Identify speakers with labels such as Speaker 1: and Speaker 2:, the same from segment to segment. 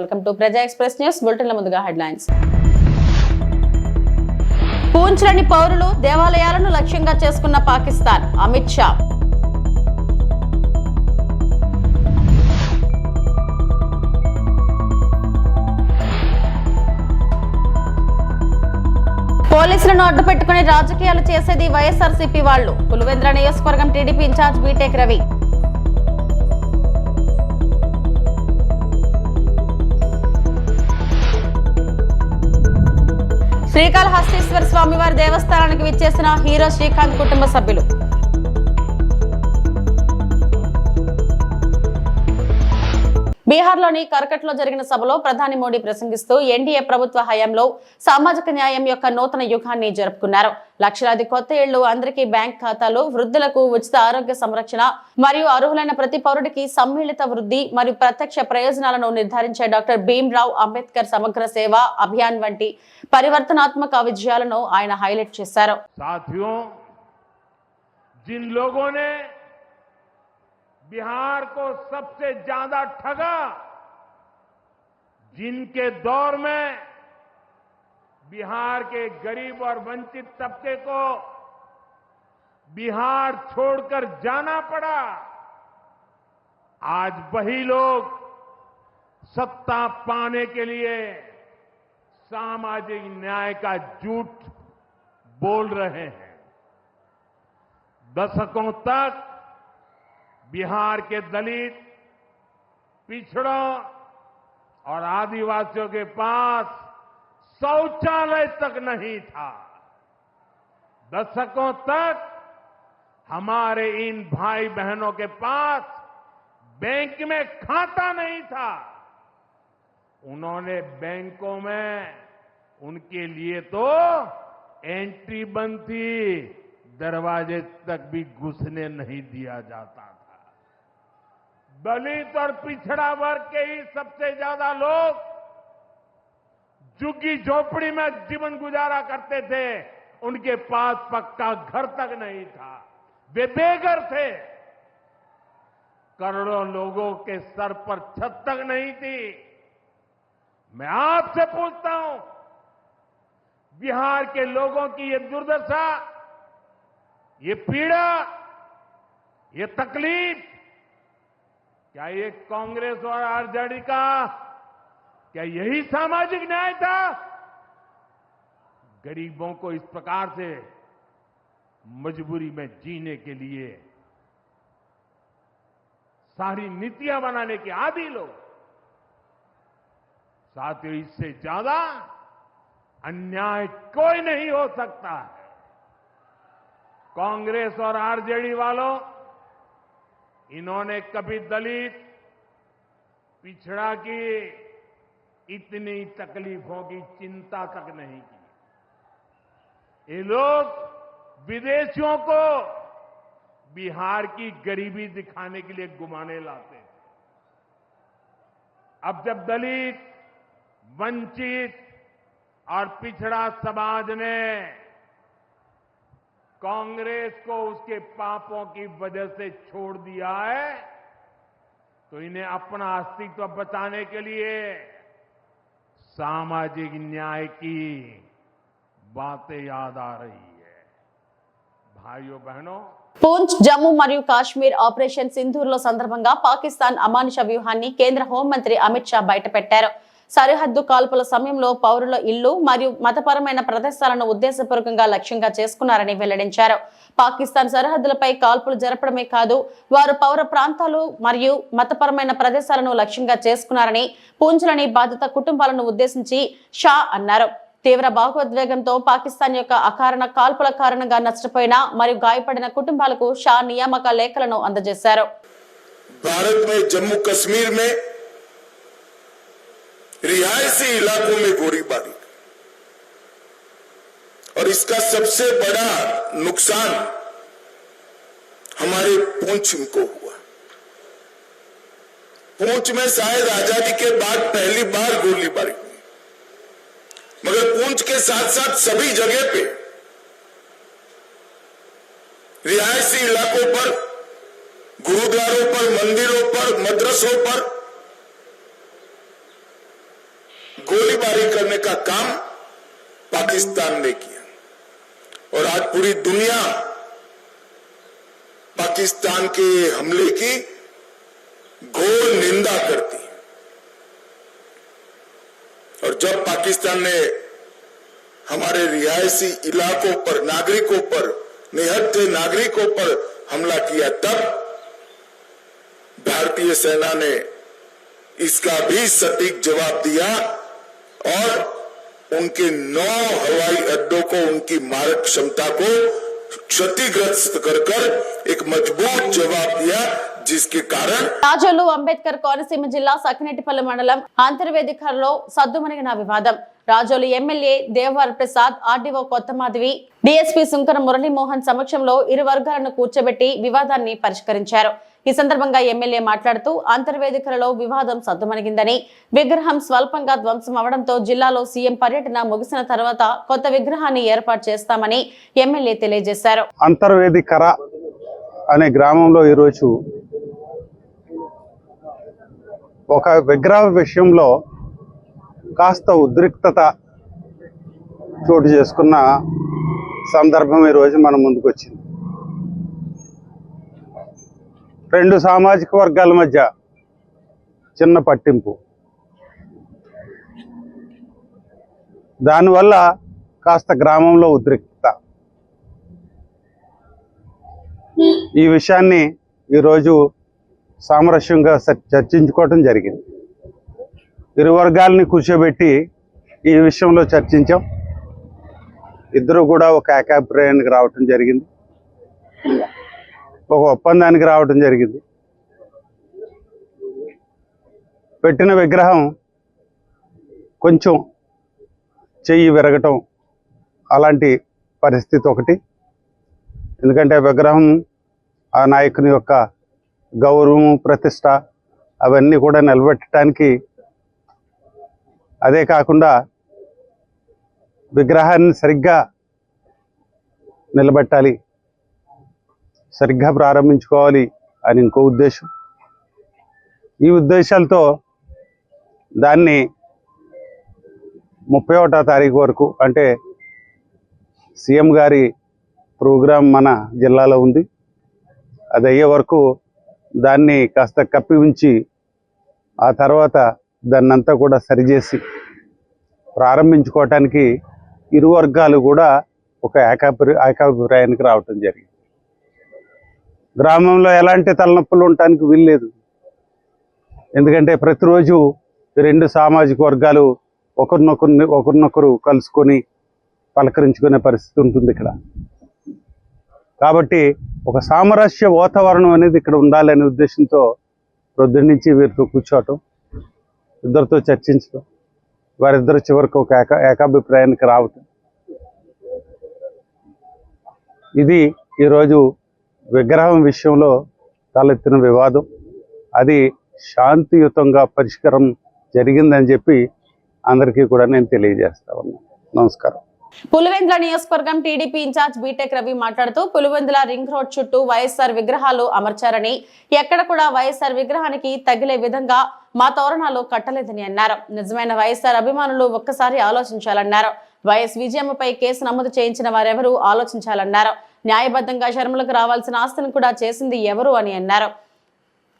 Speaker 1: Welcome to ప్రజా express news బులెటిన్ల ముందుగా headlines. పూంచ్లోని పౌరులు దేవాలయాలను లక్ష్యంగా చేసుకున్న పాకిస్తాన్ అమిత్ షా. పోలీసులను అడ్డుపెట్టుకుని రాజకీయాలు చేసేది వైఎస్ఆర్సీపీ వాళ్లు. పులివెందుల నియోజకవర్గం టీడీపీ ఇన్ఛార్జ్ బీటెక్ రవి. శ్రీకాళహస్తీశ్వర స్వామివారి దేవస్థానానికి విచ్చేసిన హీరో శ్రీకాంత్ కుటుంబ సభ్యులు. బీహార్లోని కర్కట్లో జరిగిన సభలో ప్రధాని మోడీ ప్రసంగిస్తూ ఎన్డీఏ ప్రభుత్వ హయాంలో సామాజిక న్యాయం యొక్క నూతన యుగాన్ని జరుపుకున్నారు. లక్షలాది కొత్త ఇళ్లు, అందరికీ బ్యాంక్ ఖాతాలు, వృద్ధులకు ఉచిత ఆరోగ్య సంరక్షణ మరియు అర్హులైన ప్రతి పౌరుడికి సమ్మిళిత వృద్ధి మరియు ప్రత్యక్ష ప్రయోజనాలను నిర్ధారించే డాక్టర్ భీమ్రావ్ అంబేద్కర్ సమగ్ర సేవ అభియాన్ వంటి పరివర్తనాత్మక విజయాలను ఆయన హైలైట్ చేశారు.
Speaker 2: बिहार को सबसे ज्यादा ठगा, जिनके दौर में बिहार के गरीब और वंचित तबके को बिहार छोड़कर जाना पड़ा, आज वही लोग सत्ता पाने के लिए सामाजिक न्याय का झूठ बोल रहे हैं। दशकों तक बिहार के दलित, पिछड़ों और आदिवासियों के पास शौचालय तक नहीं था। दशकों तक हमारे इन भाई बहनों के पास बैंक में खाता नहीं था। उन्होंने बैंकों में उनके लिए तो एंट्री बंद थी, दरवाजे तक भी घुसने नहीं दिया जाता था। दलित और पिछड़ा वर्ग के ही सबसे ज्यादा लोग झुग्गी झोपड़ी में जीवन गुजारा करते थे, उनके पास पक्का घर तक नहीं था, वे बेघर थे। करोड़ों लोगों के सर पर छत तक नहीं थी। मैं आपसे पूछता हूं, बिहार के लोगों की ये दुर्दशा, ये पीड़ा, ये तकलीफ, क्या ये कांग्रेस और आरजेडी का क्या यही सामाजिक न्याय था? गरीबों को इस प्रकार से मजबूरी में जीने के लिए सारी नीतियां बनाने के आदी लोग। साथियों, इससे ज्यादा अन्याय कोई नहीं हो सकता है। कांग्रेस और आरजेडी वालों, इन्होंने कभी दलित, पिछड़ा की इतनी तकलीफों की चिंता तक नहीं की। ये लोग विदेशियों को बिहार की गरीबी दिखाने के लिए घुमाने लाते थे। अब जब दलित, वंचित और पिछड़ा समाज ने कांग्रेस को उसके पापों की वजह से छोड़ दिया है, तो इन्हें अपना अस्तित्व बचाने के लिए सामाजिक न्याय की बातें याद आ रही है। भाइयों बहनों,
Speaker 1: పూంచ్, జమ్మూ మరియు కాశ్మీర్ ఆపరేషన్ సింధూర్లో సందర్భంగా పాకిస్తాన్ అమానుష వ్యూహాన్ని కేంద్ర హోంమంత్రి అమిత్ షా బయటపెట్టారు. సరిహద్దు కాల్పుల సమయంలో పౌరుల ఇళ్లు మరియు మతపరమైన ప్రదేశాలను ఉద్దేశపూర్వకంగా లక్ష్యంగా చేసుకున్నారని వెల్లడించారు. పాకిస్తాన్ సరిహద్దులపై కాల్పులు జరపడమే కాదు, వారు పౌర ప్రాంతాలు మరియు మతపరమైన ప్రదేశాలను లక్ష్యంగా చేసుకున్నారని పూంచ్లోని బాధిత కుటుంబాలను ఉద్దేశించి షా అన్నారు. తీవ్ర భావోద్వేగంతో పాకిస్తాన్ యొక్క అకారణ కాల్పుల కారణంగా నష్టపోయిన మరియు గాయపడిన కుటుంబాలకు షా నియామక లేఖలను అందజేశారు.
Speaker 3: भारत में जम्मू कश्मीर में रिहायशी इलाकों में गोलीबारी और इसका सबसे बड़ा नुकसान हमारे पूंछ को हुआ। पूंछ में शायद आजादी के बाद पहली बार गोलीबारी हुई, मगर पूंछ के साथ साथ सभी जगह पे रिहायशी इलाकों पर, गुरुद्वारों पर, मंदिरों पर, मदरसों पर गोलीबारी करने का काम पाकिस्तान ने किया और आज पूरी दुनिया पाकिस्तान के हमले की घोर निंदा करती है। और जब पाकिस्तान ने हमारे रिहायशी इलाकों पर, नागरिकों पर, निहत्थे नागरिकों पर हमला किया, तब भारतीय सेना ने इसका भी सटीक जवाब दिया और उनके 9 हवाई अड्डों को, उनकी मारक क्षमता को क्षतिग्रस्त कर एक मजबूत जवाब दिया, जिसके कारण
Speaker 1: రాజోలు అంబేద్కర్ కోనసీమ జిల్లా సకినేటిపల్లి మండలం అంతర్వేదికలో సద్దుమణిగిన వివాదం. Razole MLA Devavara Prasad, RDO Kotha Madhavi, DSP Sunkara Murali Mohan సమక్షంలో ఇరు వర్గాలను కూర్చోబెట్టి వివాదాన్ని పరిష్కరించారు. ఈ సందర్భంగా ఎమ్మెల్యే మాట్లాడుతూ అంతర్వేదికలలో వివాదం సద్దుమణిగిందని, విగ్రహం స్వల్పంగా ధ్వంసం అవడంతో జిల్లాలో సీఎం పర్యటన ముగిసిన తర్వాత కొత్త విగ్రహాన్ని ఏర్పాటు చేస్తామని ఎమ్మెల్యే తెలియజేశారు.
Speaker 4: అంతర్వేదికర అనే గ్రామంలో ఈరోజు ఒక విగ్రహం విషయంలో కాస్త ఉద్రిక్తత చోటు చేసుకున్న సందర్భం ఈరోజు మన ముందుకు వచ్చింది. 2 సామాజిక వర్గాల మధ్య చిన్న పట్టింపు, దానివల్ల కాస్త గ్రామంలో ఉద్రిక్తత. ఈ విషయాన్ని ఈరోజు సామరస్యంగా చర్చించుకోవటం జరిగింది. ఇరు వర్గాలని కూర్చోబెట్టి ఈ విషయంలో చర్చించాం. ఇద్దరు కూడా ఒక ఏకాభిప్రాయానికి రావటం జరిగింది, ఒక ఒప్పందానికి రావటం జరిగింది. పెట్టిన విగ్రహం కొంచెం చెయ్యి విరగటం అలాంటి పరిస్థితి ఒకటి. ఎందుకంటే విగ్రహం ఆ నాయకుని యొక్క గౌరవం, ప్రతిష్ట అవన్నీ కూడా నిలబెట్టడానికి, అదే కాకుండా విగ్రహాన్ని సరిగ్గా నిలబెట్టాలి, సరిగ్గా ప్రారంభించుకోవాలి అని ఇంకో ఉద్దేశం. ఈ ఉద్దేశాలతో దాన్ని 31వ తారీఖు వరకు, అంటే సీఎం గారి ప్రోగ్రాం మన జిల్లాలో ఉంది, అది అయ్యే వరకు దాన్ని కాస్త కప్పి ఉంచి ఆ తర్వాత దాన్నంతా కూడా సరిచేసి ప్రారంభించుకోవటానికి ఇరు వర్గాలు కూడా ఒక ఏకాభిప్రాయానికి రావటం జరిగింది. గ్రామంలో ఎలాంటి తలనొప్పులు ఉండటానికి వీల్లేదు. ఎందుకంటే ప్రతిరోజు 2 సామాజిక వర్గాలు ఒకరినొకరు కలుసుకొని పలకరించుకునే పరిస్థితి ఉంటుంది ఇక్కడ. కాబట్టి ఒక సామరస్య వాతావరణం అనేది ఇక్కడ ఉండాలనే ఉద్దేశంతో ప్రొద్దున నుంచి వీరితో కూర్చోవటం, ఇద్దరితో చర్చించడం, వారిద్దరు చివరికి ఒక ఏకాభిప్రాయానికి రావటం, ఇది ఈరోజు విగ్రహం విషయంలో తలెత్తిన వివాదం. అది శాంతియుతంగా పరిష్కారం జరిగిందని చెప్పి అందరికీ కూడా నేను తెలియజేస్తా ఉన్నాను. నమస్కారం.
Speaker 1: పులివెందుల నియోజకవర్గం టీడీపీ ఇన్ఛార్జ్ బీటెక్ రవి మాట్లాడుతూ పులివెందుల రింగ్ రోడ్ చుట్టూ వైఎస్ఆర్ విగ్రహాలు అమర్చారని, ఎక్కడ కూడా వైఎస్ఆర్ విగ్రహానికి తగిలే విధంగా మా తోరణాలు కట్టలేదని అన్నారు. నిజమైన వైఎస్ఆర్ అభిమానులు ఒక్కసారి ఆలోచించాలన్నారు. వైఎస్ విజయమ్మపై కేసు నమోదు చేయించిన వారెవరూ ఆలోచించాలన్నారు. న్యాయబద్ధంగా శర్మలకు రావాల్సిన ఆస్తిని కూడా చేసింది ఎవరు అని అన్నారు.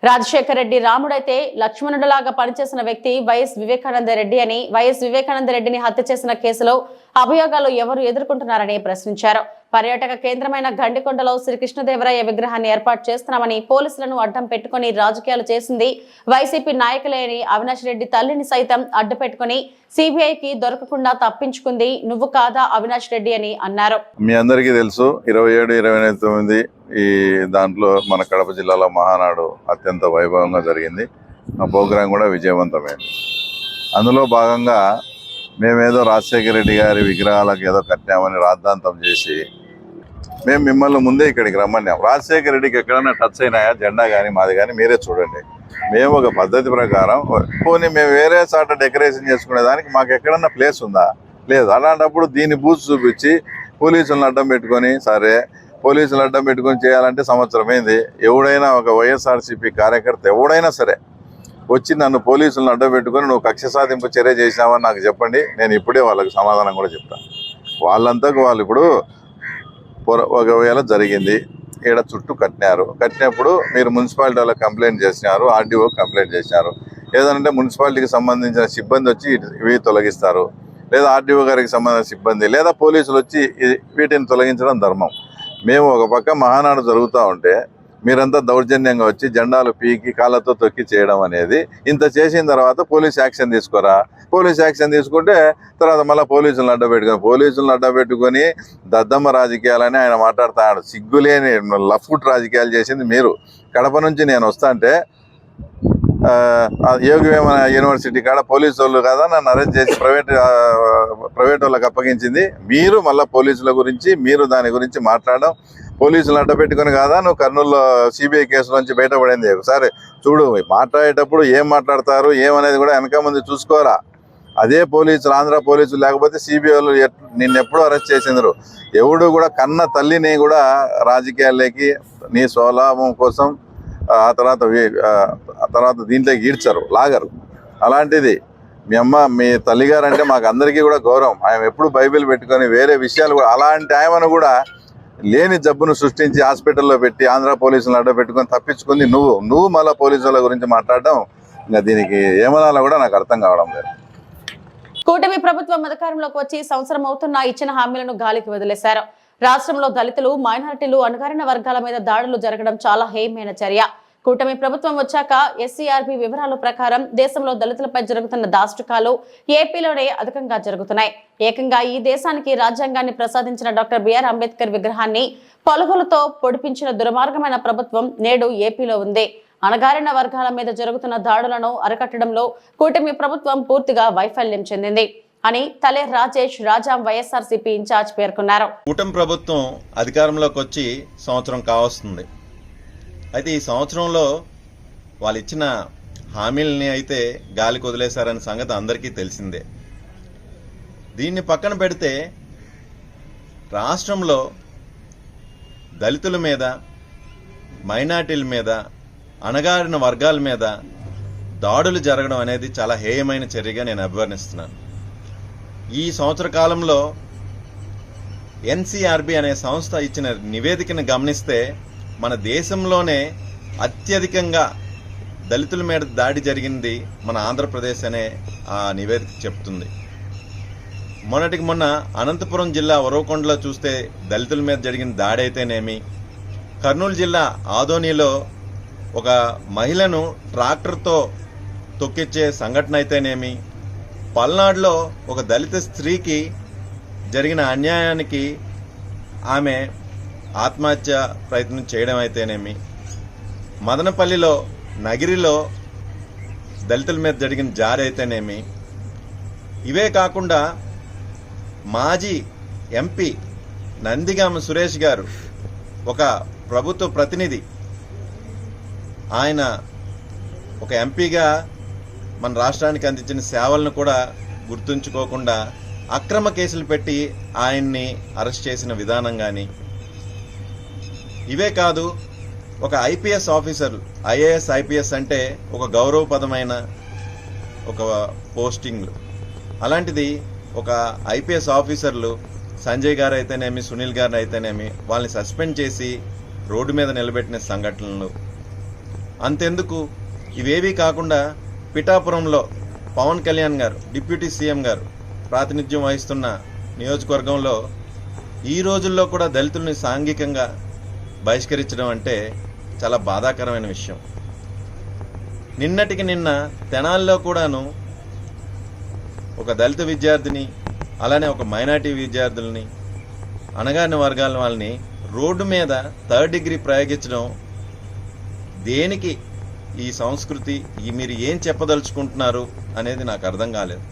Speaker 1: రాజశేఖర రెడ్డి రాముడైతే లక్ష్మణుడిలాగా పనిచేసిన వ్యక్తి వైఎస్ వివేకానంద రెడ్డి అని, వైఎస్ వివేకానంద రెడ్డిని హత్య చేసిన కేసులో అభియోగాలు ఎవరు ఎదుర్కొంటున్నారని ప్రశ్నించారు. పర్యాటక కేంద్రమైన గండికొండలో శ్రీకృష్ణదేవరాయ విగ్రహాన్ని ఏర్పాటు చేస్తున్నామని పోలీసులను అడ్డం పెట్టుకుని రాజకీయాలు చేసింది వైసీపీ నాయకులే అని, అవినాష్ రెడ్డి తల్లిని సైతం అడ్డు పెట్టుకుని సిబిఐకి దొరకకుండా తప్పించుకుంది నువ్వు కాదా అవినాష్ రెడ్డి అని అన్నారు.
Speaker 5: మీ అందరికీ తెలుసు 27, 29 ఈ దాంట్లో మన కడప జిల్లాలో మహానాడు అత్యంత వైభవంగా జరిగింది. ఆ ప్రోగ్రాం కూడా విజయవంతమైంది. అందులో భాగంగా మేమేదో రాజశేఖర రెడ్డి గారి విగ్రహాలకు ఏదో కట్టామని రాద్ధాంతం చేసి మేము మిమ్మల్ని ముందే ఇక్కడికి రమ్మన్నాం. రాజశేఖర రెడ్డికి ఎక్కడైనా టచ్ అయినాయా జెండా కానీ మాది కానీ మీరే చూడండి. మేము ఒక పద్ధతి ప్రకారం పోనీ మేము వేరే చోట డెకరేషన్ చేసుకునేదానికి మాకు ఎక్కడన్నా ప్లేస్ ఉందా? లేదు. అలాంటప్పుడు దీన్ని బూత్ చూపించి పోలీసులను అడ్డం పెట్టుకొని, సరే పోలీసులు అడ్డం పెట్టుకొని చేయాలంటే సంవత్సరం అయింది. ఎవడైనా ఒక వైఎస్ఆర్సీపీ కార్యకర్త ఎవడైనా సరే వచ్చి నన్ను పోలీసులను అడ్డబెట్టుకొని నువ్వు కక్ష సాధింపు చర్య చేసినావని నాకు చెప్పండి, నేను ఇప్పుడే వాళ్ళకి సమాధానం కూడా చెప్తాను. వాళ్ళంతకు వాళ్ళు ఇప్పుడు ఒకవేళ జరిగింది, ఈడ చుట్టూ కట్టినప్పుడు మీరు మున్సిపాలిటీ వాళ్ళకి కంప్లైంట్ చేసినారు, ఆర్డీఓ కంప్లైంట్ చేసినారు. ఏదంటే మున్సిపాలిటీకి సంబంధించిన సిబ్బంది వచ్చి ఇవి తొలగిస్తారు, లేదా ఆర్డీఓ గారికి సంబంధించిన సిబ్బంది లేదా పోలీసులు వచ్చి వీటిని తొలగించడం ధర్మం. మేము ఒక పక్క మహానాడు జరుగుతూ ఉంటే మీరంతా దౌర్జన్యంగా వచ్చి జెండాలు పీకి కాళ్ళతో తొక్కి చేయడం అనేది, ఇంత చేసిన తర్వాత పోలీస్ యాక్షన్ తీసుకోరా? పోలీస్ యాక్షన్ తీసుకుంటే తర్వాత మళ్ళీ పోలీసులను అడ్డబెట్టుకొని దద్దమ్మ రాజకీయాలని ఆయన మాట్లాడుతున్నాడు. సిగ్గులేని లఫ్ట్ రాజకీయాలు చేసింది మీరు. కడప నుంచి నేను వస్తా అంటే యోగివేమ యూనివర్సిటీ కాడ పోలీసు వాళ్ళు కదా నన్ను అరెస్ట్ చేసి ప్రైవేట్ వాళ్ళకి అప్పగించింది. మీరు మళ్ళీ పోలీసుల గురించి మీరు దాని గురించి మాట్లాడడం, పోలీసులు అడ్డపెట్టుకుని కాదా నువ్వు కర్నూలులో సిబిఐ కేసు నుంచి బయటపడింది. ఒకసారి చూడు, మాట్లాడేటప్పుడు ఏం మాట్లాడతారు ఏమనేది కూడా వెనక ముందు చూసుకోరా. అదే పోలీసులు, ఆంధ్ర పోలీసులు లేకపోతే సిబిఐలు నిన్నెప్పుడు అరెస్ట్ చేసిండ్రు. ఎవడు కూడా కన్న తల్లిని కూడా రాజకీయాల్లోకి నీ స్వలాభం కోసం ఆ తర్వాత దీంట్లోకి ఈడ్చరు, లాగరు. అలాంటిది మీ తల్లిగారు అంటే మాకు అందరికీ కూడా గౌరవం. ఆయన ఎప్పుడు బైబిల్ పెట్టుకొని వేరే విషయాలు కూడా, అలాంటి ఆయనను కూడా లేని జబ్బును సృష్టించి హాస్పిటల్లో పెట్టి ఆంధ్ర పోలీసులను అడ్డపెట్టుకొని తప్పించుకుంది నువ్వు మళ్ళీ పోలీసుల గురించి మాట్లాడడం, ఇంకా దీనికి ఏమనాలో కూడా నాకు అర్థం కావడం లేదు.
Speaker 1: కూటమి ప్రభుత్వం అధికారంలోకి వచ్చి సంవత్సరం అవుతున్నా ఇచ్చిన హామీలను గాలికి వదిలేశారు. రాష్ట్రంలో దళితులు, మైనారిటీలు, అణగారిన వర్గాల మీద దాడులు జరగడం చాలా హేయమైన చర్య. కూటమి ప్రభుత్వం వచ్చాక ఎస్సీఆర్బీ వివరాల ప్రకారం దేశంలో దళితులపై జరుగుతున్న దాష్టికాలు ఏపీలోనే అధికంగా జరుగుతున్నాయి. ఏకంగా ఈ దేశానికి రాజ్యాంగాన్ని ప్రసాదించిన డాక్టర్ బిఆర్ అంబేద్కర్ విగ్రహాన్ని పలుగులతో పొడిపించిన దుర్మార్గమైన ప్రభుత్వం నేడు ఏపీలో ఉంది. అణగారిన వర్గాల మీద జరుగుతున్న దాడులను అరికట్టడంలో కూటమి ప్రభుత్వం పూర్తిగా వైఫల్యం చెందింది అని తలే రాజేష్ రాజాం వైఎస్ఆర్సీపీ ఇన్ఛార్జ్ పేర్కొన్నారు.
Speaker 6: కూటమి ప్రభుత్వం అధికారంలోకి వచ్చి సంవత్సరం కావస్తుంది. అయితే ఈ సంవత్సరంలో వాళ్ళు ఇచ్చిన హామీలని అయితే గాలికి వదిలేశారనే సంగతి అందరికీ తెలిసిందే. దీన్ని పక్కన పెడితే రాష్ట్రంలో దళితుల మీద, మైనార్టీల మీద, అణగారిన వర్గాల మీద దాడులు జరగడం అనేది చాలా హేయమైన చర్యగా నేను అభివర్ణిస్తున్నాను. ఈ సంవత్సర కాలంలో ఎన్సీఆర్బీ అనే సంస్థ ఇచ్చిన నివేదికను గమనిస్తే మన దేశంలోనే అత్యధికంగా దళితుల మీద దాడి జరిగింది మన ఆంధ్రప్రదేశ్ అనే ఆ నివేదిక చెప్తుంది. మొన్నటికి మొన్న అనంతపురం జిల్లా ఉరవకొండలో చూస్తే దళితుల మీద జరిగిన దాడి అయితేనేమి, కర్నూలు జిల్లా ఆదోనిలో ఒక మహిళను ట్రాక్టర్తో తొక్కిచ్చే సంఘటన అయితేనేమి, పల్నాడులో ఒక దళిత స్త్రీకి జరిగిన అన్యాయానికి ఆమె ఆత్మహత్య ప్రయత్నం చేయడం అయితేనేమి, మదనపల్లిలో నగిరిలో దళితుల మీద జరిగిన జారి అయితేనేమి, ఇవే కాకుండా మాజీ ఎంపీ నందిగామ సురేష్ గారు ఒక ప్రభుత్వ ప్రతినిధి, ఆయన ఒక ఎంపీగా మన రాష్ట్రానికి అందించిన సేవలను కూడా గుర్తుంచుకోకుండా అక్రమ కేసులు పెట్టి ఆయన్ని అరెస్ట్ చేసిన విధానం కానీ, ఇవే కాదు ఒక ఐపీఎస్ ఆఫీసర్, ఐఏఎస్ ఐపీఎస్ అంటే ఒక గౌరవపదమైన ఒక పోస్టింగ్, అలాంటిది ఒక ఐపీఎస్ ఆఫీసర్లు సంజయ్ గారు అయితేనేమి, సునీల్ గారు అయితేనేమి వాళ్ళని సస్పెండ్ చేసి రోడ్డు మీద నిలబెట్టిన సంఘటనలు. అంతెందుకు, ఇవేవీ కాకుండా పిఠాపురంలో పవన్ కళ్యాణ్ గారు డిప్యూటీ సీఎం గారు ప్రాతినిధ్యం వహిస్తున్న నియోజకవర్గంలో ఈ రోజుల్లో కూడా దళితుల్ని సాంఘికంగా బహిష్కరించడం అంటే చాలా బాధాకరమైన విషయం. నిన్నటికి నిన్న తెనాలిలో కూడాను ఒక దళిత విద్యార్థిని, అలానే ఒక మైనార్టీ విద్యార్థుల్ని, అణగారిన వర్గాల వాళ్ళని రోడ్డు మీద 3rd డిగ్రీ ప్రయోగించడం దేనికి? ఈ సంస్కృతి మీరు ఏం చెప్పదలుచుకుంటున్నారు అనేది నాకు అర్థం కాలేదు.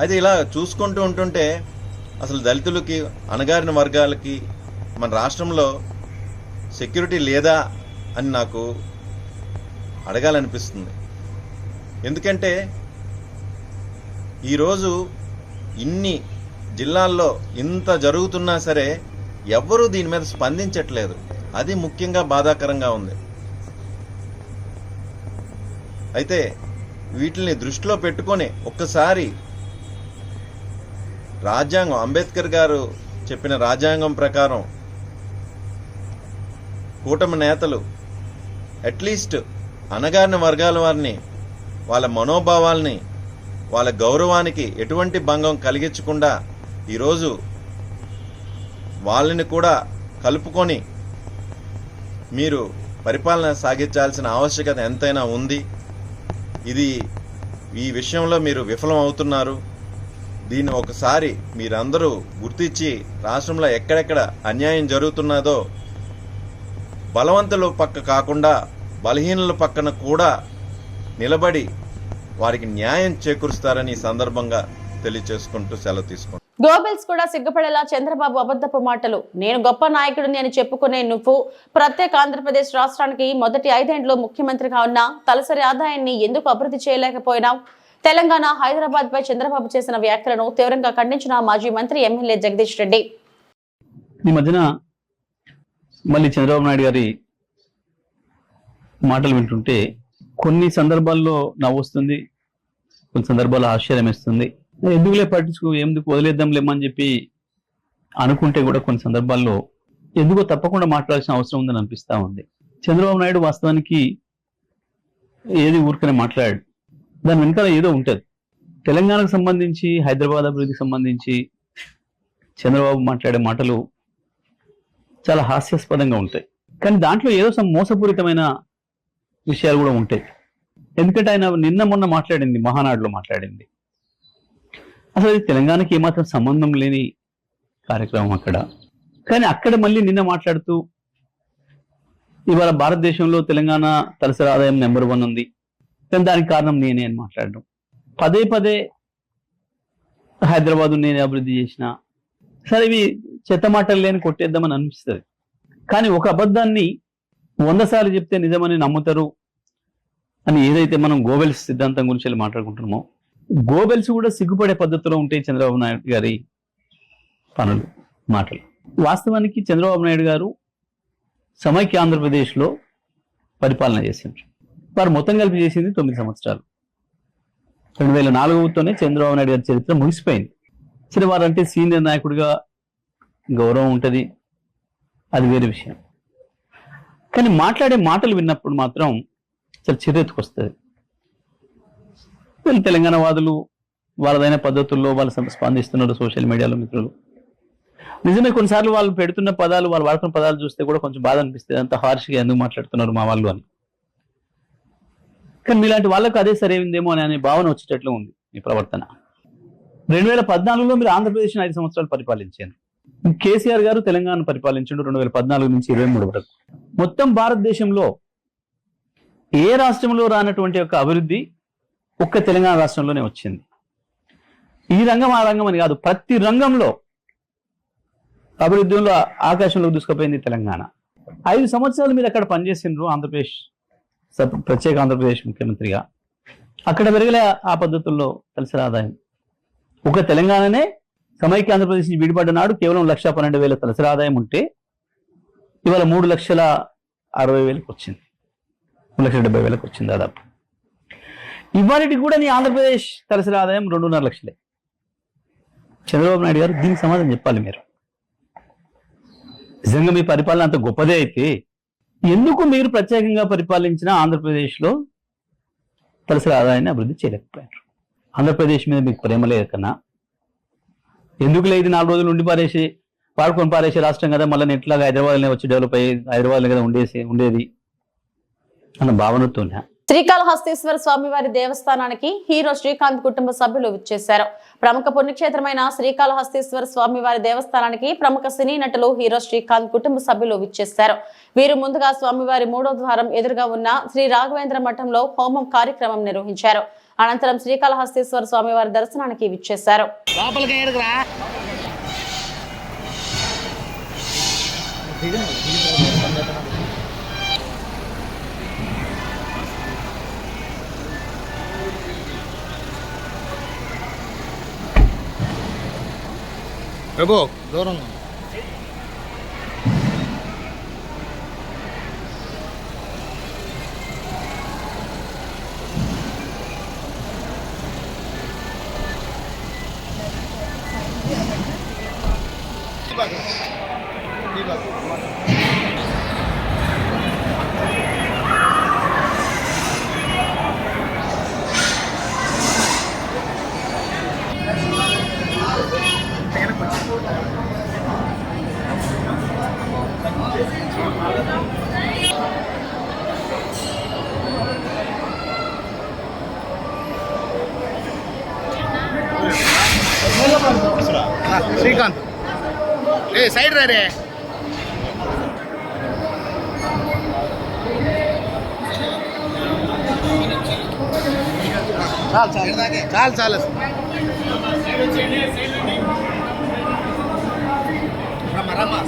Speaker 6: అయితే ఇలా చూసుకుంటూ ఉంటుంటే అసలు దళితులకి, అణగారిన వర్గాలకి మన రాష్ట్రంలో సెక్యూరిటీ లేదా అని నాకు అడగాలనిపిస్తుంది. ఎందుకంటే ఈరోజు ఇన్ని జిల్లాల్లో ఇంత జరుగుతున్నా సరే ఎవ్వరూ దీని మీద స్పందించట్లేదు. అది ముఖ్యంగా బాధాకరంగా ఉంది. అయితే వీటిని దృష్టిలో పెట్టుకొని ఒక్కసారి రాజ్యాంగం, అంబేద్కర్ గారు చెప్పిన రాజ్యాంగం ప్రకారం కూటమి నేతలు అట్లీస్ట్ అణగారిన వర్గాల వారిని, వాళ్ళ మనోభావాల్ని, వాళ్ళ గౌరవానికి ఎటువంటి భంగం కలిగించకుండా ఈరోజు వాళ్ళని కూడా కలుపుకొని మీరు పరిపాలన సాగించాల్సిన ఆవశ్యకత ఎంతైనా ఉంది. ఈ విషయంలో మీరు విఫలం అవుతున్నారు. దీన్ని ఒకసారి మీరందరూ గుర్తించి రాష్ట్రంలో ఎక్కడెక్కడ అన్యాయం జరుగుతున్నదో బలవంతుల పక్క కాకుండా బలహీనుల పక్కన కూడా నిలబడి వారికి న్యాయం చేకూరుస్తారని ఈ సందర్భంగా తెలియజేసుకుంటూ సెలవు తీసుకుంటాను.
Speaker 1: గోబెల్స్ కూడా సిగ్గుపడేలా చంద్రబాబు అబద్ధపు మాటలు. నేను గొప్ప నాయకుడిని అని చెప్పుకునే నువ్వు ప్రత్యేక ఆంధ్రప్రదేశ్ రాష్ట్రానికి మొదటి 5 ఏళ్లలో ముఖ్యమంత్రిగా ఉన్నా తలసరి ఆదాయాన్ని ఎందుకు అభివృద్ధి చేయలేకపోయినావు? తెలంగాణ, హైదరాబాద్ పై చంద్రబాబు చేసిన వ్యాఖ్యలను తీవ్రంగా ఖండించిన మాజీ మంత్రి ఎమ్మెల్యే జగదీష్ రెడ్డి.
Speaker 7: ఈ మధ్యన మళ్ళీ చంద్రబాబు నాయుడు గారి మాటలు వింటుంటే కొన్ని సందర్భాల్లో నవ్వు వస్తుంది, కొన్ని సందర్భాల్లో ఆశ్చర్యం వేస్తుంది. ఎందుకులే పట్టించుకో, ఎందుకు వదిలేద్దాంలేమని చెప్పి అనుకుంటే కూడా కొన్ని సందర్భాల్లో ఎందుకో తప్పకుండా మాట్లాడాల్సిన అవసరం ఉందని అనిపిస్తా ఉంది. చంద్రబాబు నాయుడు వాస్తవానికి ఏది ఊరికనే మాట్లాడాడు, దాని వెనకాల ఏదో ఉంటుంది. తెలంగాణకు సంబంధించి, హైదరాబాద్ అభివృద్ధికి సంబంధించి చంద్రబాబు మాట్లాడే మాటలు చాలా హాస్యాస్పదంగా ఉంటాయి. కానీ దాంట్లో ఏదో మోసపూరితమైన విషయాలు కూడా ఉంటాయి. ఎందుకంటే ఆయన నిన్న మొన్న మాట్లాడింది, మహానాడులో మాట్లాడింది, అసలు అది తెలంగాణకి ఏమాత్రం సంబంధం లేని కార్యక్రమం అక్కడ. కానీ అక్కడ మళ్ళీ నిన్న మాట్లాడుతూ ఇవాళ భారతదేశంలో తెలంగాణ తలసరి ఆదాయం నెంబర్ 1 ఉంది, కానీ దానికి కారణం నేనే అని మాట్లాడడం. పదే పదే హైదరాబాద్ నేనే అభివృద్ధి చేసిన, సరే ఇవి చెత్త మాటలు లేని కొట్టేద్దామని అనిపిస్తుంది. కానీ ఒక అబద్ధాన్ని 100 సార్లు చెప్తే నిజమని నమ్ముతారు అని ఏదైతే మనం గోబెల్స్ సిద్ధాంతం గురించి మాట్లాడుకుంటున్నామో, గోబెల్స్ కూడా సిగ్గుపడే పద్ధతిలో ఉంటాయి చంద్రబాబు నాయుడు గారి పనులు, మాటలు. వాస్తవానికి చంద్రబాబు నాయుడు గారు సమైక్య ఆంధ్రప్రదేశ్లో పరిపాలన చేసిండ్రు. వారు మొత్తం కలిపి చేసింది 9 సంవత్సరాలు. 2004తోనే చంద్రబాబు నాయుడు గారి చరిత్ర ముగిసిపోయింది. సరే, వారంటే సీనియర్ నాయకుడిగా గౌరవం ఉంటుంది, అది వేరే విషయం. కానీ మాట్లాడే మాటలు విన్నప్పుడు మాత్రం చాలా చిరెత్తుకొస్తుంది. వీళ్ళు తెలంగాణ వాదులు వాళ్ళదైన పద్ధతుల్లో వాళ్ళు స్పందిస్తున్నారు సోషల్ మీడియాలో. మిత్రులు నిజమే, కొన్నిసార్లు వాళ్ళు పెడుతున్న పదాలు, వాళ్ళు వాడుతున్న పదాలు చూస్తే కూడా కొంచెం బాధ అనిపిస్తుంది, అంత హార్ష్గా ఎందుకు మాట్లాడుతున్నారు మా వాళ్ళు అని. కానీ మీలాంటి వాళ్ళకు అదే సరైందేమో అనే భావన వచ్చేటట్లు ఉంది మీ ప్రవర్తన. 2014లో మీరు ఆంధ్రప్రదేశ్ని 5 సంవత్సరాలు పరిపాలించారు. కేసీఆర్ గారు తెలంగాణ పరిపాలించాడు 2014 నుంచి 23 వరకు. మొత్తం భారతదేశంలో ఏ రాష్ట్రంలో రానటువంటి ఒక అభివృద్ధి ఒక్క తెలంగాణ రాష్ట్రంలోనే వచ్చింది. ఈ రంగం ఆ రంగం అని కాదు, ప్రతి రంగంలో అభివృద్ధిలో ఆకాశంలోకి దూసుకుపోయింది తెలంగాణ. 5 సంవత్సరాలు మీరు అక్కడ పనిచేసిండ్రు, ఆంధ్రప్రదేశ్ ప్రత్యేక ఆంధ్రప్రదేశ్ ముఖ్యమంత్రిగా. అక్కడ పెరగలే ఆ పద్ధతుల్లో తలసరి ఆదాయం. ఒక తెలంగాణనే సమైక్య ఆంధ్రప్రదేశ్ నుంచి విడిపడ్డ నాడు కేవలం 1,12,000 తలసరి ఆదాయం ఉంటే ఇవాళ 3,60,60,000 వచ్చింది, 3,70,000 వచ్చింది దాదాపు. ఇవాళకి కూడా నీ ఆంధ్రప్రదేశ్ తలసరి ఆదాయం 2.5 లక్షలే. చంద్రబాబు నాయుడు గారు దీనికి సమాధానం చెప్పాలి. మీరు నిజంగా మీ పరిపాలన అంత గొప్పదే అయితే ఎందుకు మీరు ప్రత్యేకంగా పరిపాలించిన ఆంధ్రప్రదేశ్లో తలసరి ఆదాయాన్ని అభివృద్ధి చేయలేకపోయారు? ఆంధ్రప్రదేశ్ మీద మీకు ప్రేమ లేదు కన్నా ఎందుకు లేదు? 4 రోజులు ఉండి వాడుకొని పారేసే రాష్ట్రం కదా, మళ్ళీ ఎట్లాగా హైదరాబాద్లోనే వచ్చి డెవలప్ అయ్యి హైదరాబాద్లో కదా ఉండేది అన్న భావనతోనే
Speaker 1: శ్రీకాళహస్తీశ్వర స్వామివారి దేవస్థానానికి హీరో శ్రీకాంత్ కుటుంబ సభ్యులు విచ్చేశారు. ప్రముఖ పుణ్యక్షేత్రమైన శ్రీకాళహస్తీశ్వర స్వామివారి దేవస్థానానికి ప్రముఖ సినీ నటులు హీరో శ్రీకాంత్ కుటుంబ సభ్యులు విచ్చేశారు. వీరు ముందుగా స్వామివారి 3వ ద్వారం ఎదురుగా ఉన్న శ్రీ రాఘవేంద్ర మఠంలో హోమం కార్యక్రమం నిర్వహించారు. అనంతరం శ్రీకాళహస్తీశ్వర స్వామివారి దర్శనానికి విచ్చేశారు.
Speaker 8: ప్రభు దూరం శ్రీకాంత్ ఏ సైడ్ రే చాలు చాలు రమ్మా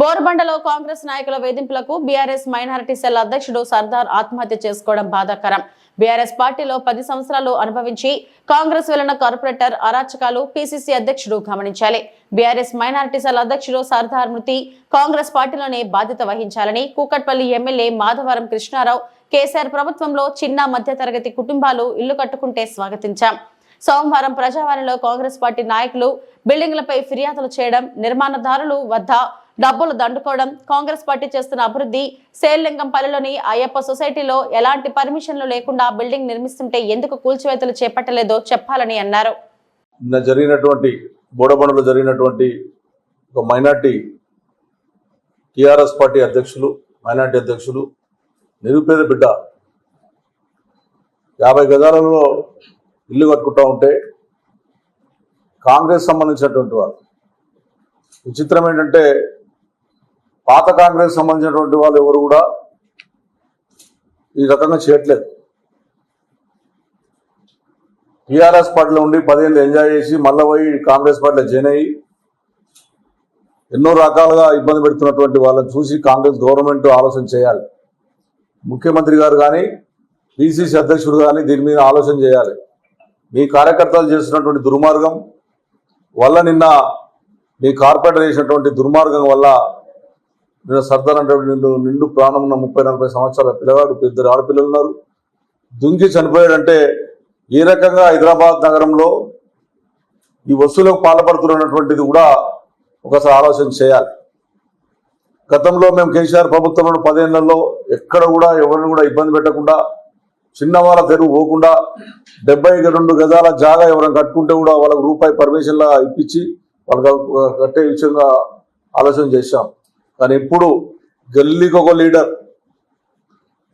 Speaker 1: బోర్బండలో కాంగ్రెస్ నాయకుల వేధింపులకు బీఆర్ఎస్ మైనారిటీ సెల్ అధ్యక్షుడు సర్దార్ ఆత్మహత్య చేసుకోవడం బాధాకరం. బీఆర్ఎస్ పార్టీలో 10 సంవత్సరాలు అనుభవించి కాంగ్రెస్ వెళ్లిన కార్పొరేటర్ అరాచకాలు పీసీసీ అధ్యక్షుడు గమనించాలి. బీఆర్ఎస్ మైనారిటీ సెల్ అధ్యక్షుడు సర్దార్ మృతి కాంగ్రెస్ పార్టీలోనే బాధ్యత వహించాలని కూకట్పల్లి ఎమ్మెల్యే మాధవరం కృష్ణారావు కేసీఆర్ ప్రభుత్వంలో చిన్న మధ్యతరగతి కుటుంబాలు ఇల్లు కట్టుకుంటే స్వాగతించాం. సోమవారం ప్రజావాణిలో కాంగ్రెస్ పార్టీ నాయకులు బిల్డింగ్లపై ఫిర్యాదులు చేయడం, నిర్మాణదారులు వద్ద డబ్బులు దండుకోవడం, కాంగ్రెస్ పార్టీ చేస్తున్న అభివృద్ధి, సేల్లింగంపల్లిలోని అయ్యప్ప సొసైటీలో ఎలాంటి పర్మిషన్లు లేకుండా బిల్డింగ్ నిర్మిస్తుంటే ఎందుకు కూల్చివేతలు చేపట్టలేదో చెప్పాలని అన్నారు.
Speaker 9: బోడబండలో జరిగినటువంటి ఒక మైనార్టీ టీఆర్ఎస్ పార్టీ మైనార్టీ అధ్యక్షులు నిరుపేద బిడ్డ 50 గజాలలో ఇల్లు కట్టుకుంటూ ఉంటే కాంగ్రెస్ సంబంధించినటువంటి వారు, విచిత్రం ఏంటంటే పాత కాంగ్రెస్ సంబంధించినటువంటి వాళ్ళు ఎవరు కూడా ఈ రకంగా చేయట్లేదు. టీఆర్ఎస్ పార్టీలో ఉండి 10 ఏళ్ళు ఎంజాయ్ చేసి మళ్ళీ పోయి కాంగ్రెస్ పార్టీలో జాయిన్ అయ్యి ఎన్నో రకాలుగా ఇబ్బంది పెడుతున్నటువంటి వాళ్ళని చూసి కాంగ్రెస్ గవర్నమెంట్ ఆలోచన చేయాలి. ముఖ్యమంత్రి గారు కానీ పిసిసి అధ్యక్షుడు కానీ దీని మీద ఆలోచన చేయాలి. మీ కార్యకర్తలు చేస్తున్నటువంటి దుర్మార్గం వల్ల, నిన్న మీ కార్పొరేటర్ చేసినటువంటి దుర్మార్గం వల్ల నిన్న సర్దార్ అంటే నిండు ప్రాణం ఉన్న 30-40 సంవత్సరాల పిల్లగాడు, 2 ఆడపిల్లలు ఉన్నారు, దుంకి చనిపోయాడంటే ఏ రకంగా హైదరాబాద్ నగరంలో ఈ వస్తువులకు పాల్పడుతున్నటువంటిది కూడా ఒకసారి ఆలోచన చేయాలి. గతంలో మేము కేసీఆర్ ప్రభుత్వంలో 10 ఏళ్లలో ఎక్కడ కూడా ఎవరిని కూడా ఇబ్బంది పెట్టకుండా, చిన్నవాళ్ళ తెరువు పోకుండా 72 గజాల జాగా ఎవరైనా కట్టుకుంటే కూడా వాళ్ళకు రూపాయి పర్మిషన్లా ఇప్పించి వాళ్ళకి కట్టే విషయంగా ఆలోచన చేశాం. కానీ ఇప్పుడు గల్లీకి ఒక లీడర్,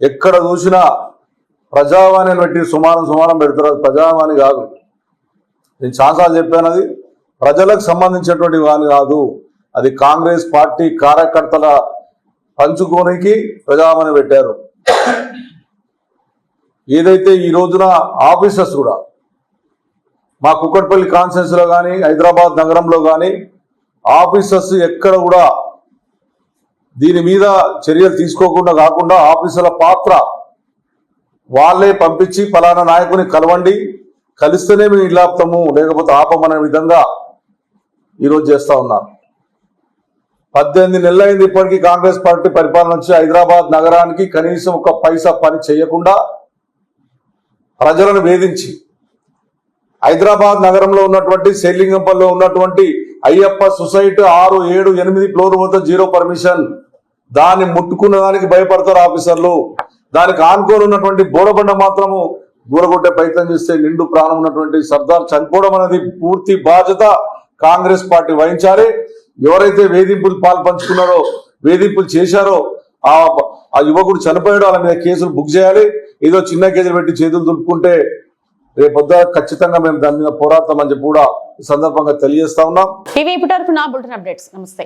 Speaker 9: ఎక్కడ చూసినా ప్రజావాణిని పెట్టి సుమారం పెడతారు. అది ప్రజావాణి కాదు, నేను చాలాసార్లు చెప్పాను, అది ప్రజలకు సంబంధించినటువంటి వాణి కాదు, అది కాంగ్రెస్ పార్టీ కార్యకర్తల పంచుకోనికి ప్రజావాణి పెట్టారు. ఏదైతే ఈ రోజున ఆఫీసర్స్ కూడా మా కుక్కట్పల్లి కాన్స్టిట్యున్సీ లో కానీ హైదరాబాద్ నగరంలో కానీ ఆఫీసర్స్ ఎక్కడ కూడా దీని మీద చర్యలు తీసుకోకుండా కాకుండా ఆఫీసర్ల పాత్ర వాళ్ళే పంపించి ఫలానా నాయకుని కలవండి, కలిస్తేనే మేము ఇల్లు ఆపుతాము లేకపోతే ఆపమనే విధంగా ఈరోజు చేస్తా ఉన్నారు. 18 నెలలైంది ఇప్పటికీ కాంగ్రెస్ పార్టీ పరిపాలన వచ్చి హైదరాబాద్ నగరానికి కనీసం ఒక పైసా పని చేయకుండా ప్రజలను వేధించి హైదరాబాద్ నగరంలో ఉన్నటువంటి సేలింగంపల్లిలో ఉన్నటువంటి అయ్యప్ప సొసైటీ 6, 7, 8 ఫ్లోర్ వద్ద 0 పర్మిషన్, దాన్ని ముట్టుకున్న దానికి భయపడతారు ఆఫీసర్లు. దానికి ఆనుకోని ఉన్నటువంటి బోడబండ మాత్రము గూరగొట్టే ప్రయత్నం చేస్తే నిండు ప్రాణం ఉన్నటువంటి సర్దార్ చనిపోవడం అనేది పూర్తి బాధ్యత కాంగ్రెస్ పార్టీ వహించాలి. ఎవరైతే వేధింపులు పాల్పంచుకున్నారో, వేధింపులు చేశారో, ఆ యువకుడు చనిపోయాడో వాళ్ళ మీద కేసులు బుక్ చేయాలి. ఏదో చిన్న కేసులు పెట్టి చేతులు దులుపుకుంటే రేపొద్దు ఖచ్చితంగా మేము దాని మీద పోరాడతామని చెప్పి కూడా ఈ సందర్భంగా తెలియజేస్తా ఉన్నాం.
Speaker 1: ఇవి ఇప్పటివరకు నా బులెటిన్ అప్డేట్స్. నమస్తే.